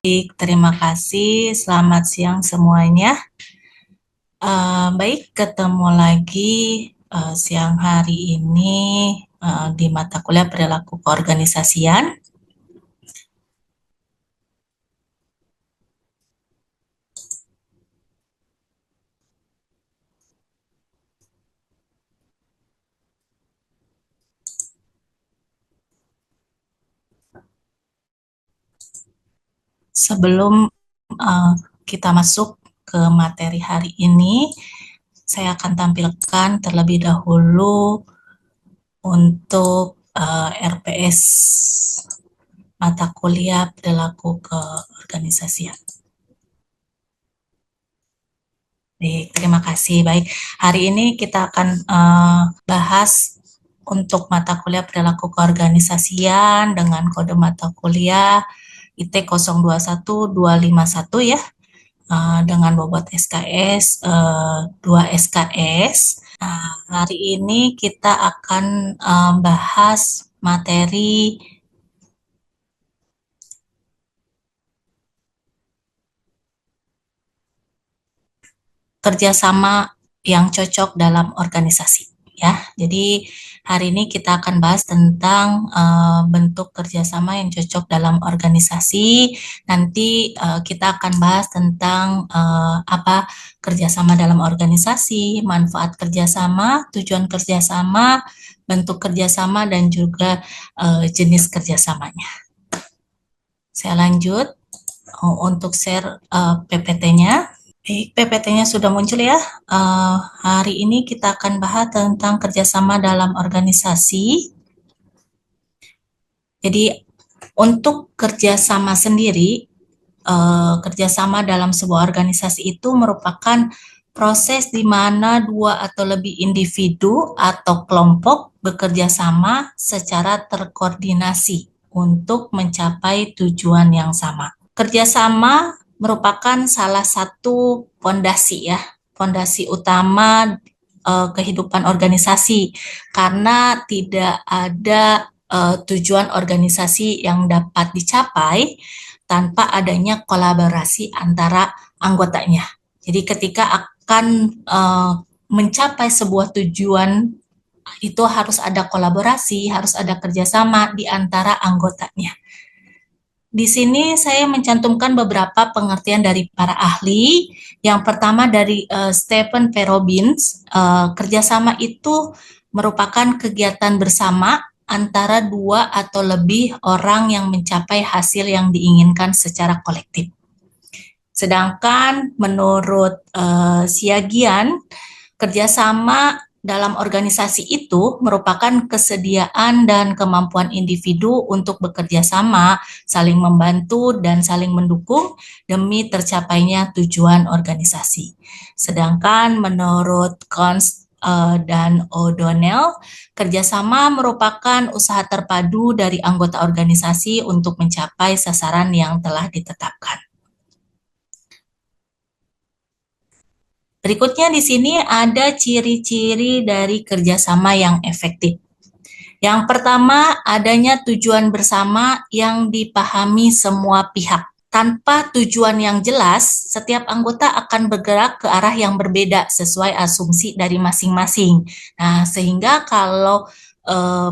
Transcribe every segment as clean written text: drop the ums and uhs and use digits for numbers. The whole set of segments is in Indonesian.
Baik, terima kasih. Selamat siang semuanya. Baik, ketemu lagi siang hari ini di mata kuliah perilaku keorganisasian. Sebelum uh, kita masuk ke materi hari ini, saya akan tampilkan terlebih dahulu untuk RPS mata kuliah perilaku keorganisasian. Baik, terima kasih. Baik, hari ini kita akan bahas untuk mata kuliah perilaku keorganisasian dengan kode mata kuliah IT 021251 ya, dengan bobot SKS 2 SKS. Nah, hari ini kita akan bahas materi kerjasama yang cocok dalam organisasi. Ya, jadi hari ini kita akan bahas tentang bentuk kerjasama yang cocok dalam organisasi. Nanti kita akan bahas tentang apa kerjasama dalam organisasi, manfaat kerjasama, tujuan kerjasama, bentuk kerjasama, dan juga jenis kerjasamanya. Saya lanjut untuk share PPT-nya. Baik, PPT-nya sudah muncul ya. Hari ini kita akan bahas tentang kerjasama dalam organisasi. Jadi, untuk kerjasama sendiri, kerjasama dalam sebuah organisasi itu merupakan proses di mana dua atau lebih individu atau kelompok bekerja sama secara terkoordinasi untuk mencapai tujuan yang sama. Kerjasama merupakan salah satu fondasi ya, fondasi utama kehidupan organisasi karena tidak ada tujuan organisasi yang dapat dicapai tanpa adanya kolaborasi antara anggotanya. Jadi ketika akan mencapai sebuah tujuan itu harus ada kolaborasi, harus ada kerjasama di antara anggotanya. Di sini saya mencantumkan beberapa pengertian dari para ahli. Yang pertama dari Stephen P. Robbins, kerjasama itu merupakan kegiatan bersama antara dua atau lebih orang yang mencapai hasil yang diinginkan secara kolektif. Sedangkan menurut Siagian, kerjasama dalam organisasi itu merupakan kesediaan dan kemampuan individu untuk bekerja sama, saling membantu, dan saling mendukung demi tercapainya tujuan organisasi. Sedangkan menurut Cons dan O'Donnell, kerjasama merupakan usaha terpadu dari anggota organisasi untuk mencapai sasaran yang telah ditetapkan. Berikutnya di sini ada ciri-ciri dari kerjasama yang efektif. Yang pertama, adanya tujuan bersama yang dipahami semua pihak. Tanpa tujuan yang jelas, setiap anggota akan bergerak ke arah yang berbeda sesuai asumsi dari masing-masing. Nah, sehingga kalau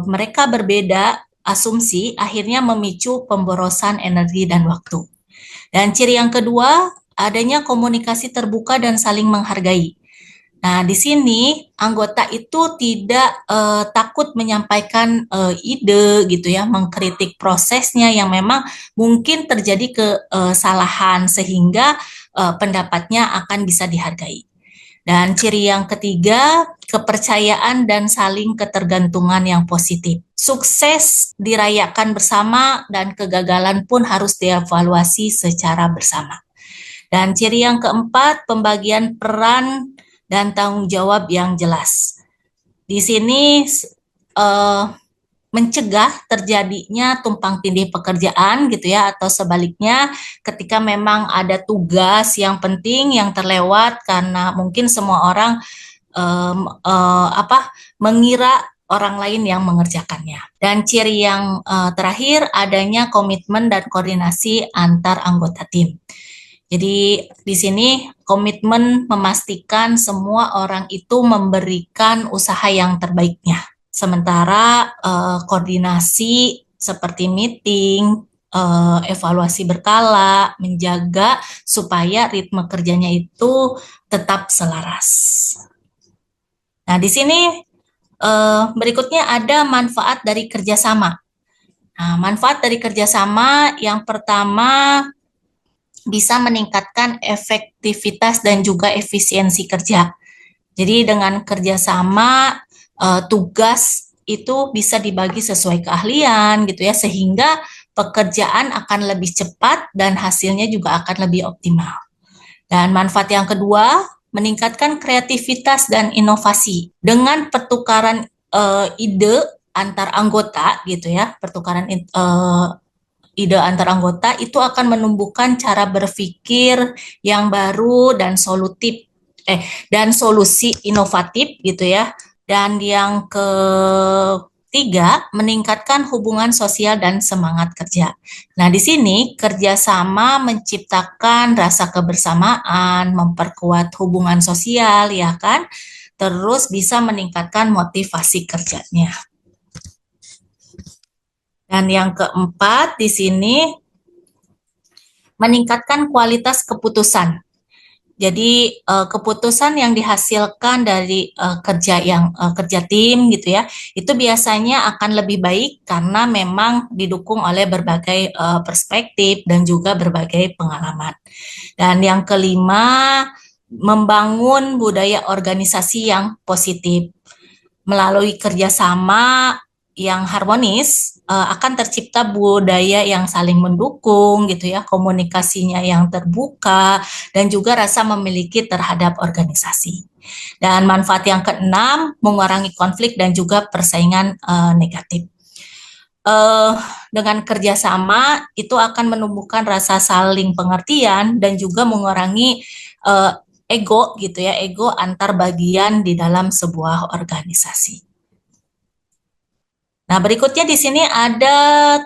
mereka berbeda asumsi, akhirnya memicu pemborosan energi dan waktu. Dan ciri yang kedua, adanya komunikasi terbuka dan saling menghargai. Nah, di sini anggota itu tidak takut menyampaikan ide gitu ya, mengkritik prosesnya yang memang mungkin terjadi kesalahan sehingga pendapatnya akan bisa dihargai. Dan ciri yang ketiga, kepercayaan dan saling ketergantungan yang positif. Sukses dirayakan bersama dan kegagalan pun harus dievaluasi secara bersama. Dan ciri yang keempat, pembagian peran dan tanggung jawab yang jelas. Di sini mencegah terjadinya tumpang tindih pekerjaan gitu ya, atau sebaliknya ketika memang ada tugas yang penting yang terlewat karena mungkin semua orang mengira orang lain yang mengerjakannya. Dan ciri yang terakhir adanya komitmen dan koordinasi antar anggota tim. Jadi di sini komitmen memastikan semua orang itu memberikan usaha yang terbaiknya. Sementara koordinasi seperti meeting, evaluasi berkala, menjaga supaya ritme kerjanya itu tetap selaras. Nah, di sini berikutnya ada manfaat dari kerjasama. Nah, manfaat dari kerjasama yang pertama bisa meningkatkan efektivitas dan juga efisiensi kerja. Jadi dengan kerjasama tugas itu bisa dibagi sesuai keahlian gitu ya, sehingga pekerjaan akan lebih cepat dan hasilnya juga akan lebih optimal. Dan manfaat yang kedua, meningkatkan kreativitas dan inovasi dengan pertukaran ide antar anggota gitu ya, pertukaran ide antar anggota itu akan menumbuhkan cara berpikir yang baru dan solusi inovatif gitu ya. Dan yang ketiga, meningkatkan hubungan sosial dan semangat kerja. Nah, di sini kerjasama menciptakan rasa kebersamaan, memperkuat hubungan sosial, ya kan? Terus bisa meningkatkan motivasi kerjanya. Dan yang keempat di sini meningkatkan kualitas keputusan. Jadi keputusan yang dihasilkan dari kerja tim gitu ya, itu biasanya akan lebih baik karena memang didukung oleh berbagai perspektif dan juga berbagai pengalaman. Dan yang kelima, membangun budaya organisasi yang positif. Melalui kerjasama yang harmonis akan tercipta budaya yang saling mendukung gitu ya, komunikasinya yang terbuka dan juga rasa memiliki terhadap organisasi. Dan manfaat yang keenam, mengurangi konflik dan juga persaingan negatif. Dengan kerjasama itu akan menumbuhkan rasa saling pengertian dan juga mengurangi ego gitu ya, ego antar bagian di dalam sebuah organisasi. Nah, berikutnya di sini ada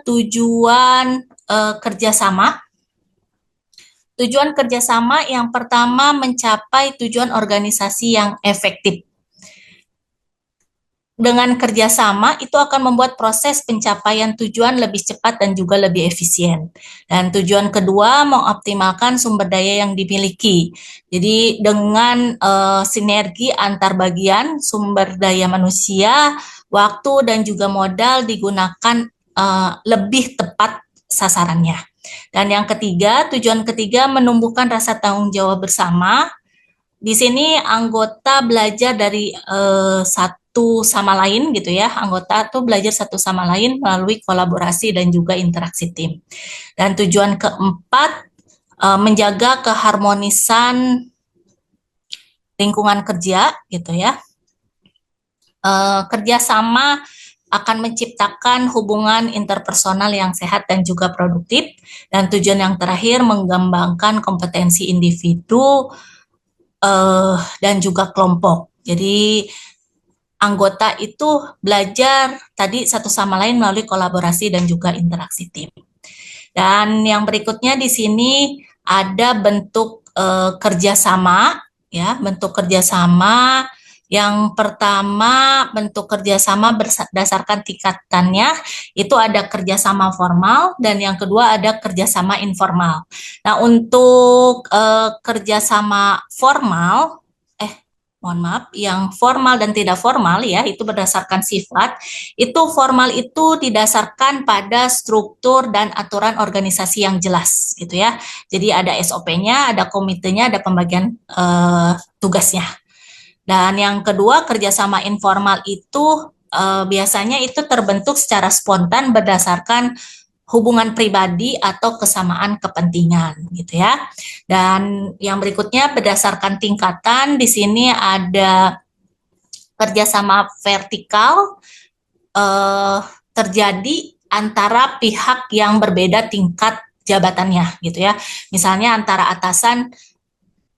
tujuan kerjasama. Tujuan kerjasama yang pertama mencapai tujuan organisasi yang efektif. Dengan kerjasama itu akan membuat proses pencapaian tujuan lebih cepat dan juga lebih efisien. Dan tujuan kedua, mengoptimalkan sumber daya yang dimiliki. Jadi dengan sinergi antar bagian sumber daya manusia, waktu dan juga modal digunakan lebih tepat sasarannya. Dan yang ketiga, tujuan ketiga menumbuhkan rasa tanggung jawab bersama. Di sini anggota belajar dari satu sama lain gitu ya, anggota tuh belajar satu sama lain melalui kolaborasi dan juga interaksi tim. Dan tujuan keempat, menjaga keharmonisan lingkungan kerja gitu ya. Kerjasama akan menciptakan hubungan interpersonal yang sehat dan juga produktif. Dan tujuan yang terakhir, mengembangkan kompetensi individu dan juga kelompok. Jadi anggota itu belajar tadi satu sama lain melalui kolaborasi dan juga interaksi tim. Dan yang berikutnya di sini ada bentuk kerjasama, ya, bentuk kerjasama. Yang pertama, bentuk kerjasama berdasarkan tingkatannya, itu ada kerjasama formal, dan yang kedua ada kerjasama informal. Nah, untuk kerjasama formal, mohon maaf, yang formal dan tidak formal ya, itu berdasarkan sifat. Itu formal itu didasarkan pada struktur dan aturan organisasi yang jelas, gitu ya. Jadi ada SOP-nya, ada komitenya, ada pembagian tugasnya. Dan yang kedua, kerjasama informal itu biasanya itu terbentuk secara spontan berdasarkan hubungan pribadi atau kesamaan kepentingan gitu ya. Dan yang berikutnya berdasarkan tingkatan, di sini ada kerjasama vertikal terjadi antara pihak yang berbeda tingkat jabatannya gitu ya. Misalnya antara atasan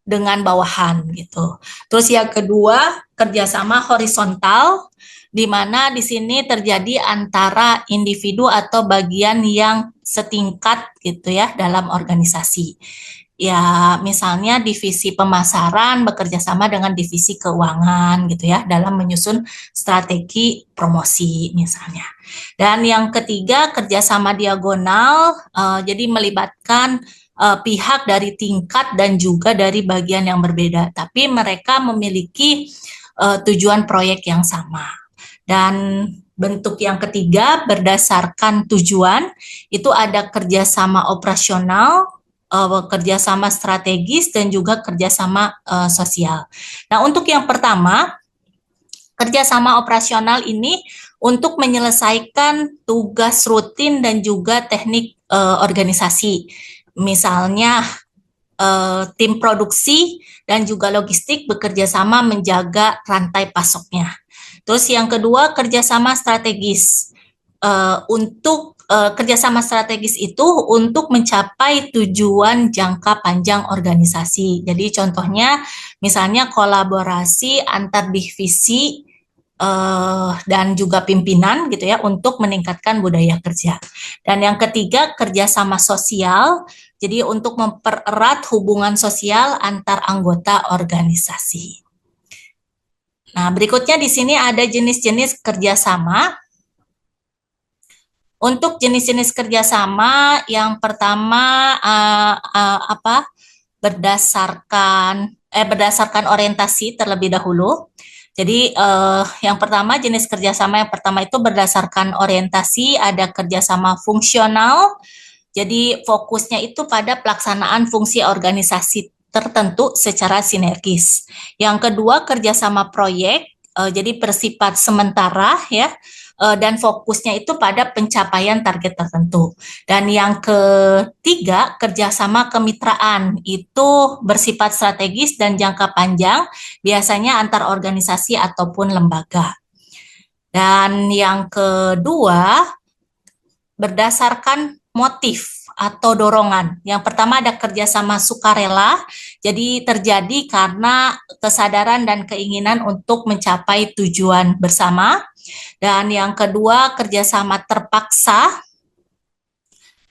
dengan bawahan gitu. Terus yang kedua, kerjasama horizontal di mana di sini terjadi antara individu atau bagian yang setingkat gitu ya dalam organisasi. Ya, misalnya divisi pemasaran bekerja sama dengan divisi keuangan gitu ya dalam menyusun strategi promosi misalnya. Dan yang ketiga kerjasama diagonal, jadi melibatkan pihak dari tingkat dan juga dari bagian yang berbeda, tapi mereka memiliki tujuan proyek yang sama. Dan bentuk yang ketiga berdasarkan tujuan itu ada kerjasama operasional, kerjasama strategis dan juga kerjasama sosial. Nah, untuk yang pertama, kerjasama operasional ini untuk menyelesaikan tugas rutin dan juga teknik organisasi. Misalnya tim produksi dan juga logistik bekerja sama menjaga rantai pasoknya. Terus yang kedua kerjasama strategis. Untuk kerjasama strategis itu untuk mencapai tujuan jangka panjang organisasi. Jadi contohnya misalnya kolaborasi antar divisi dan juga pimpinan gitu ya untuk meningkatkan budaya kerja. Dan yang ketiga kerjasama sosial, jadi untuk mempererat hubungan sosial antar anggota organisasi. Nah, berikutnya di sini ada jenis-jenis kerjasama. Untuk jenis-jenis kerjasama, yang pertama berdasarkan orientasi terlebih dahulu. Jadi yang pertama jenis kerjasama yang pertama itu berdasarkan orientasi, ada kerjasama fungsional. Jadi fokusnya itu pada pelaksanaan fungsi organisasi tertentu secara sinergis. Yang kedua kerjasama proyek, jadi bersifat sementara ya. Dan fokusnya itu pada pencapaian target tertentu. Dan yang ketiga, kerjasama kemitraan itu bersifat strategis dan jangka panjang, biasanya antar organisasi ataupun lembaga. Dan yang kedua, berdasarkan motif atau dorongan. Yang pertama ada kerjasama sukarela, jadi terjadi karena kesadaran dan keinginan untuk mencapai tujuan bersama. Dan yang kedua kerjasama terpaksa,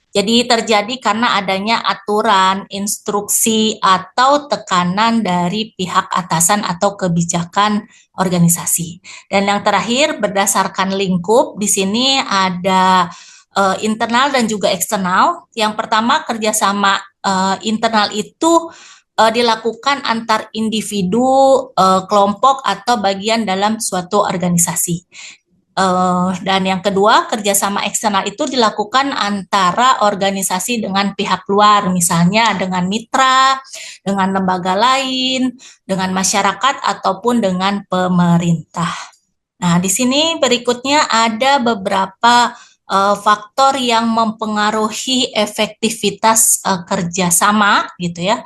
jadi terjadi karena adanya aturan, instruksi, atau tekanan dari pihak atasan atau kebijakan organisasi. Dan yang terakhir berdasarkan lingkup, di sini ada internal dan juga eksternal. Yang pertama kerjasama internal itu dilakukan antar individu, kelompok atau bagian dalam suatu organisasi. Dan yang kedua kerjasama eksternal itu dilakukan antara organisasi dengan pihak luar, misalnya dengan mitra, dengan lembaga lain, dengan masyarakat ataupun dengan pemerintah. Nah, di sini berikutnya ada beberapa faktor yang mempengaruhi efektivitas kerjasama gitu ya.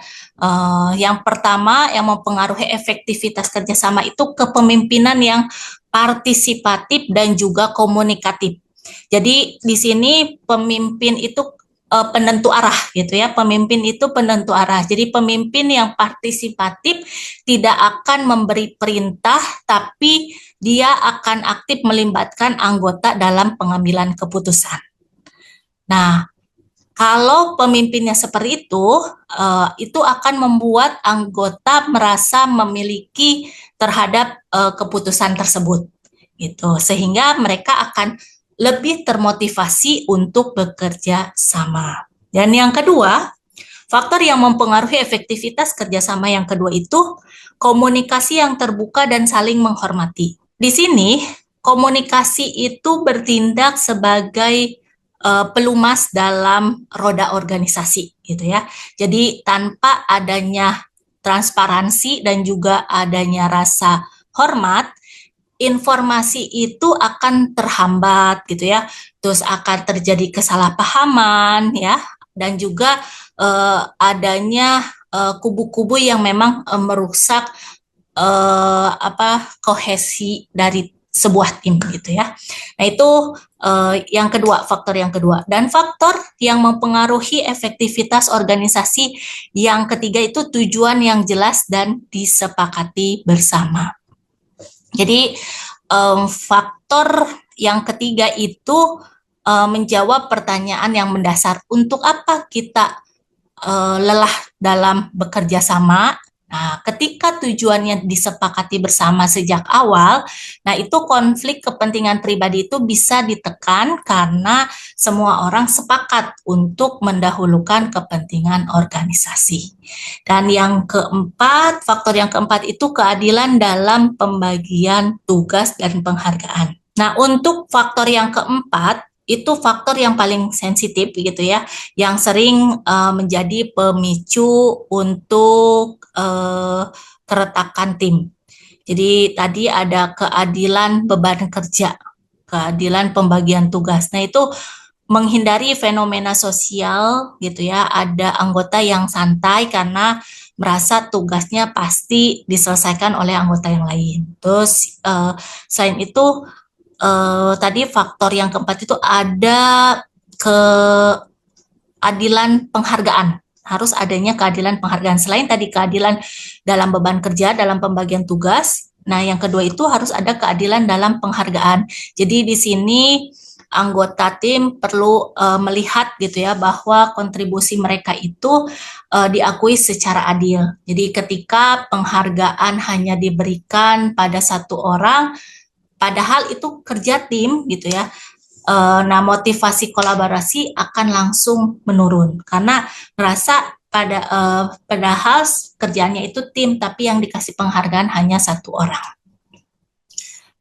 Yang pertama yang mempengaruhi efektivitas kerjasama itu kepemimpinan yang partisipatif dan juga komunikatif. Jadi di sini pemimpin itu penentu arah gitu ya. Pemimpin itu penentu arah. Jadi pemimpin yang partisipatif tidak akan memberi perintah, tapi dia akan aktif melibatkan anggota dalam pengambilan keputusan. Nah, kalau pemimpinnya seperti itu akan membuat anggota merasa memiliki terhadap keputusan tersebut, gitu. Sehingga mereka akan lebih termotivasi untuk bekerja sama. Dan yang kedua, faktor yang mempengaruhi efektivitas kerjasama yang kedua itu komunikasi yang terbuka dan saling menghormati. Di sini, komunikasi itu bertindak sebagai pelumas dalam roda organisasi gitu ya. Jadi tanpa adanya transparansi dan juga adanya rasa hormat, informasi itu akan terhambat gitu ya. Terus akan terjadi kesalahpahaman ya, dan juga adanya kubu-kubu yang memang merusak kohesi dari sebuah tim gitu ya. Nah itu yang kedua, faktor yang kedua. Dan faktor yang mempengaruhi efektivitas organisasi yang ketiga itu tujuan yang jelas dan disepakati bersama. Jadi faktor yang ketiga itu menjawab pertanyaan yang mendasar. Untuk apa kita lelah dalam bekerja sama? Nah, ketika tujuannya disepakati bersama sejak awal, nah itu konflik kepentingan pribadi itu bisa ditekan karena semua orang sepakat untuk mendahulukan kepentingan organisasi. Dan yang keempat, faktor yang keempat itu keadilan dalam pembagian tugas dan penghargaan. Nah, untuk faktor yang keempat, itu faktor yang paling sensitif gitu ya, yang sering menjadi pemicu untuk keretakan tim. Jadi tadi ada keadilan beban kerja, keadilan pembagian tugas. Nah, itu menghindari fenomena sosial gitu ya, ada anggota yang santai karena merasa tugasnya pasti diselesaikan oleh anggota yang lain. Terus selain itu tadi faktor yang keempat itu ada keadilan penghargaan. Harus adanya keadilan penghargaan. Selain tadi keadilan dalam beban kerja, dalam pembagian tugas, nah yang kedua itu harus ada keadilan dalam penghargaan. Jadi di sini anggota tim perlu melihat gitu ya bahwa kontribusi mereka itu diakui secara adil. Jadi ketika penghargaan hanya diberikan pada satu orang, padahal itu kerja tim gitu ya. Nah, motivasi kolaborasi akan langsung menurun karena merasa padahal kerjanya itu tim, tapi yang dikasih penghargaan hanya satu orang.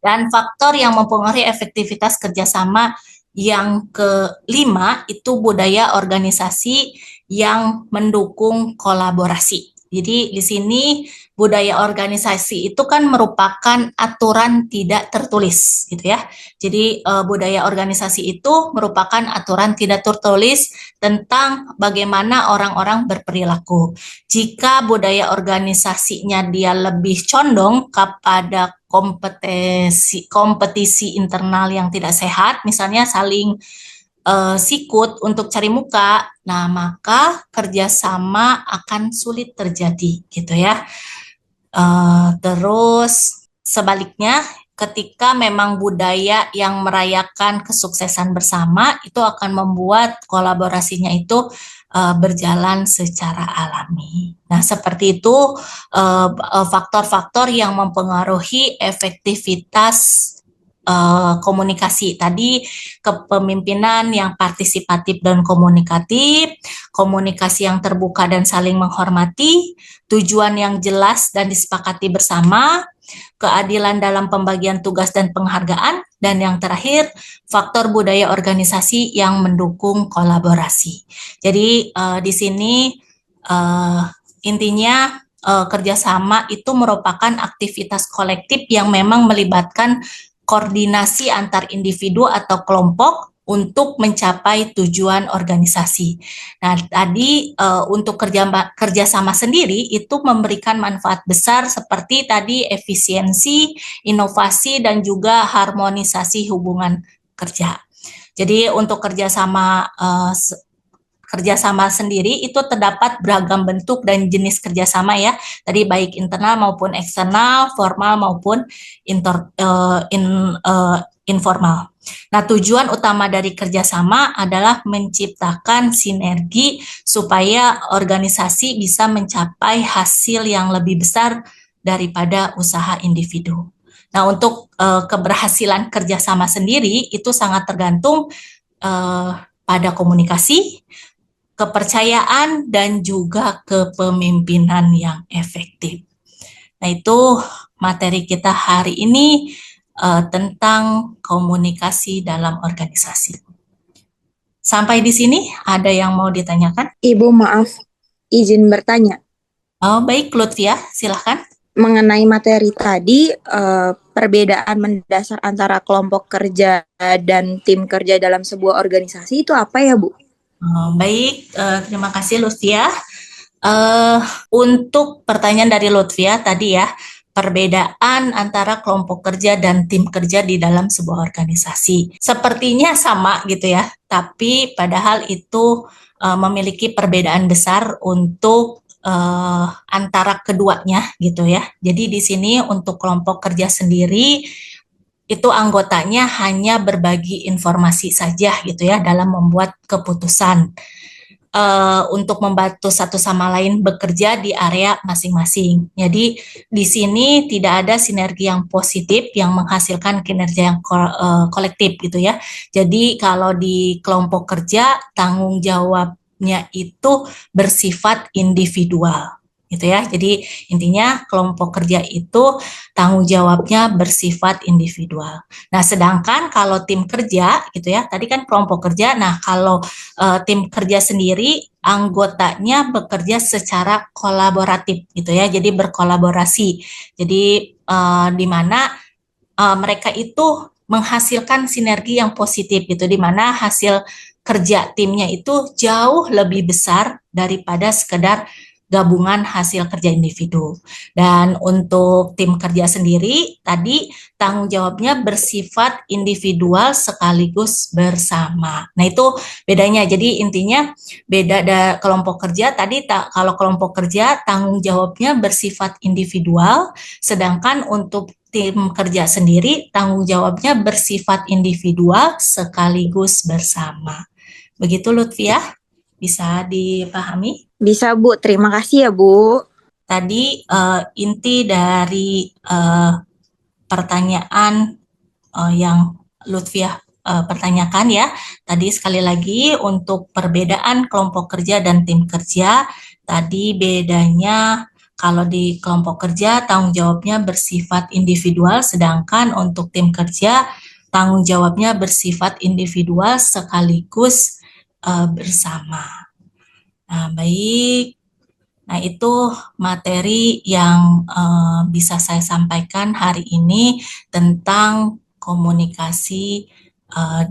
Dan faktor yang mempengaruhi efektivitas kerjasama yang kelima itu budaya organisasi yang mendukung kolaborasi. Jadi di sini budaya organisasi itu kan merupakan aturan tidak tertulis gitu ya. Jadi budaya organisasi itu merupakan aturan tidak tertulis tentang bagaimana orang-orang berperilaku. Jika budaya organisasinya dia lebih condong kepada kompetisi internal yang tidak sehat, misalnya saling sikut untuk cari muka, nah maka kerjasama akan sulit terjadi gitu ya. Terus sebaliknya, ketika memang budaya yang merayakan kesuksesan bersama itu akan membuat kolaborasinya itu berjalan secara alami. Nah, seperti itu faktor-faktor yang mempengaruhi efektivitas komunikasi. Tadi kepemimpinan yang partisipatif dan komunikatif, komunikasi yang terbuka dan saling menghormati, tujuan yang jelas dan disepakati bersama, keadilan dalam pembagian tugas dan penghargaan, dan yang terakhir, faktor budaya organisasi yang mendukung kolaborasi. Jadi di sini intinya kerjasama itu merupakan aktivitas kolektif yang memang melibatkan koordinasi antar individu atau kelompok untuk mencapai tujuan organisasi. Nah, tadi untuk kerjasama sendiri itu memberikan manfaat besar seperti tadi efisiensi, inovasi, dan juga harmonisasi hubungan kerja. Jadi untuk kerjasama sendiri itu terdapat beragam bentuk dan jenis kerjasama ya, tadi baik internal maupun eksternal, formal maupun informal. Nah, tujuan utama dari kerjasama adalah menciptakan sinergi supaya organisasi bisa mencapai hasil yang lebih besar daripada usaha individu. Nah, untuk keberhasilan kerjasama sendiri itu sangat tergantung pada komunikasi, kepercayaan, dan juga kepemimpinan yang efektif. Nah, itu materi kita hari ini tentang komunikasi dalam organisasi. Sampai di sini, ada yang mau ditanyakan? Ibu, maaf, izin bertanya. Oh, baik, Lutfia, silahkan. Mengenai materi tadi, perbedaan mendasar antara kelompok kerja dan tim kerja dalam sebuah organisasi itu apa ya, Bu? Baik, terima kasih Lutfia. Untuk pertanyaan dari Lutfia tadi ya, perbedaan antara kelompok kerja dan tim kerja di dalam sebuah organisasi. Sepertinya sama gitu ya, tapi padahal itu memiliki perbedaan besar untuk antara keduanya gitu ya. Jadi di sini untuk kelompok kerja sendiri itu anggotanya hanya berbagi informasi saja gitu ya dalam membuat keputusan untuk membantu satu sama lain bekerja di area masing-masing. Jadi di sini tidak ada sinergi yang positif yang menghasilkan kinerja yang kolektif gitu ya. Jadi kalau di kelompok kerja tanggung jawabnya itu bersifat individual gitu ya. Jadi intinya kelompok kerja itu tanggung jawabnya bersifat individual. Nah, sedangkan kalau tim kerja gitu ya, tadi kan kelompok kerja. Nah, kalau tim kerja sendiri anggotanya bekerja secara kolaboratif gitu ya. Jadi berkolaborasi. Jadi di mana mereka itu menghasilkan sinergi yang positif gitu di mana hasil kerja timnya itu jauh lebih besar daripada sekedar gabungan hasil kerja individu. Dan untuk tim kerja sendiri tadi tanggung jawabnya bersifat individual sekaligus bersama. Nah, itu bedanya. Jadi intinya beda kelompok kerja tadi kalau kelompok kerja tanggung jawabnya bersifat individual, sedangkan untuk tim kerja sendiri tanggung jawabnya bersifat individual sekaligus bersama. Begitu Lutfiah, bisa dipahami? Bisa Bu, terima kasih ya Bu. Tadi inti dari pertanyaan yang Lutfiah pertanyakan ya. Tadi sekali lagi untuk perbedaan kelompok kerja dan tim kerja, tadi bedanya kalau di kelompok kerja tanggung jawabnya bersifat individual, sedangkan untuk tim kerja tanggung jawabnya bersifat individual sekaligus bersama. Nah, baik. Nah, itu materi yang bisa saya sampaikan hari ini tentang komunikasi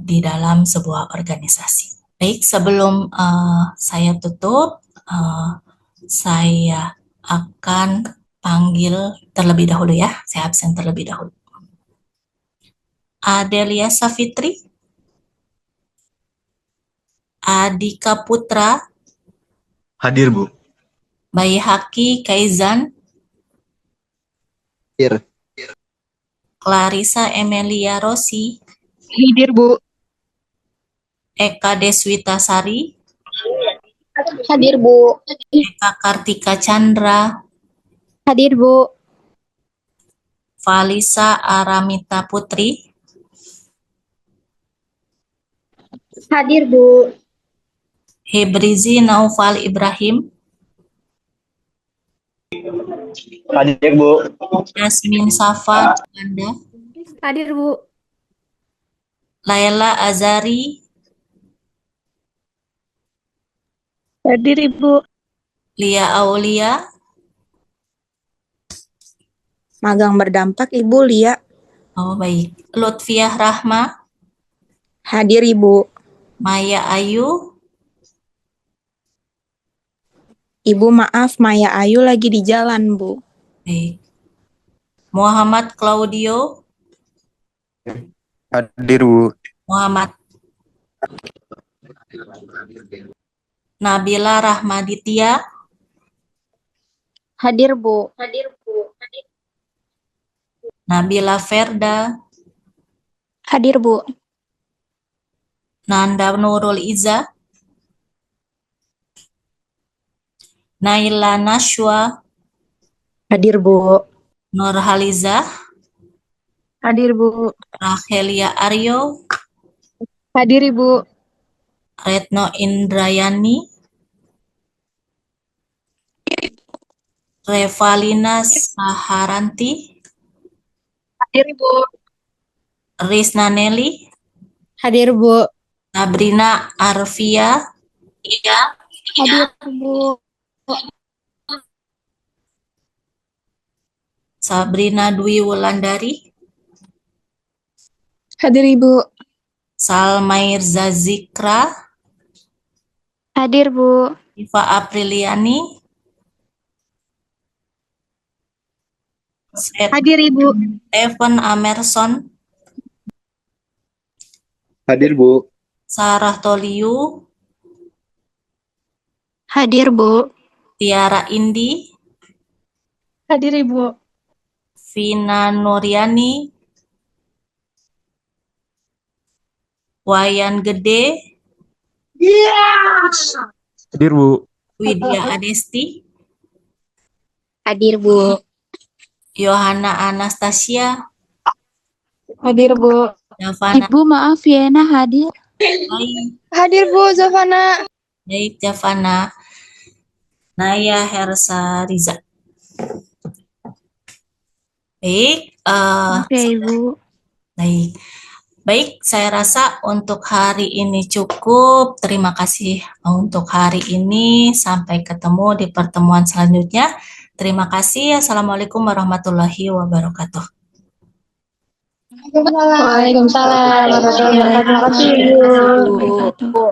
di dalam sebuah organisasi. Baik, sebelum saya tutup, saya akan panggil terlebih dahulu ya. Saya absen terlebih dahulu. Adelia Safitri, Adika Putra, Hadir, Bu. Bayi Haki Kaizan, Hadir. Clarissa Emilia Rossi, Hadir, Bu. Eka Deswita Sari, Hadir, Bu. Eka Kartika Chandra, Hadir, Bu. Valisa Aramita Putri, Hadir, Bu. Hebrizi Naufal Ibrahim, Hadir, Bu. Yasmin Safa Anda, Hadir, Bu. Laila Azari, Hadir, Ibu. Lia Aulia, Magang berdampak Ibu Lia. oh baik, Lutfiah Rahma, Hadir Ibu. Maya Ayu, Ibu maaf Maya Ayu lagi di jalan Bu. baik, Muhammad Claudio, Hadir, Bu. Muhammad Nabila Rahmaditya, Hadir, Bu. Hadir, Bu. Nabila Ferda, Hadir, Bu. Nanda Nurul Iza, Naila Nashwa, Hadir Bu. Nurhaliza, Hadir, Bu. Rahelia Aryo, Hadir, Ibu. Retno Indrayani, Revalina Saharanti, Hadir, Ibu. Rizna Nelly, Hadir, Bu. Sabrina Arfia, Hadir, Bu. Sabrina Dwi Wulandari, Hadir, Ibu. Salmairza Zikra, Hadir, Bu. Iva Apriliani, Hadir, Ibu. Evan Amerson, Hadir, Bu. Sarah Toliu, Hadir, Bu. Tiara Indi, Hadir, Ibu. Vina Nuriani, Wayan Gede, Hadir, Bu. Widya Adesti, Hadir, Bu. Yohana Anastasia, Hadir, Bu. Javana. Ibu, maaf Yana hadir. Baik, Hadir Bu Zafana. baik Javana. Naya Hersa Riza. Baik, Oke, Ibu. baik. Baik, saya rasa untuk hari ini cukup. Terima kasih untuk hari ini. Sampai ketemu di pertemuan selanjutnya. Terima kasih. Assalamualaikum warahmatullahi wabarakatuh. Waalaikumsalam warahmatullahi wabarakatuh. Terima kasih Bu.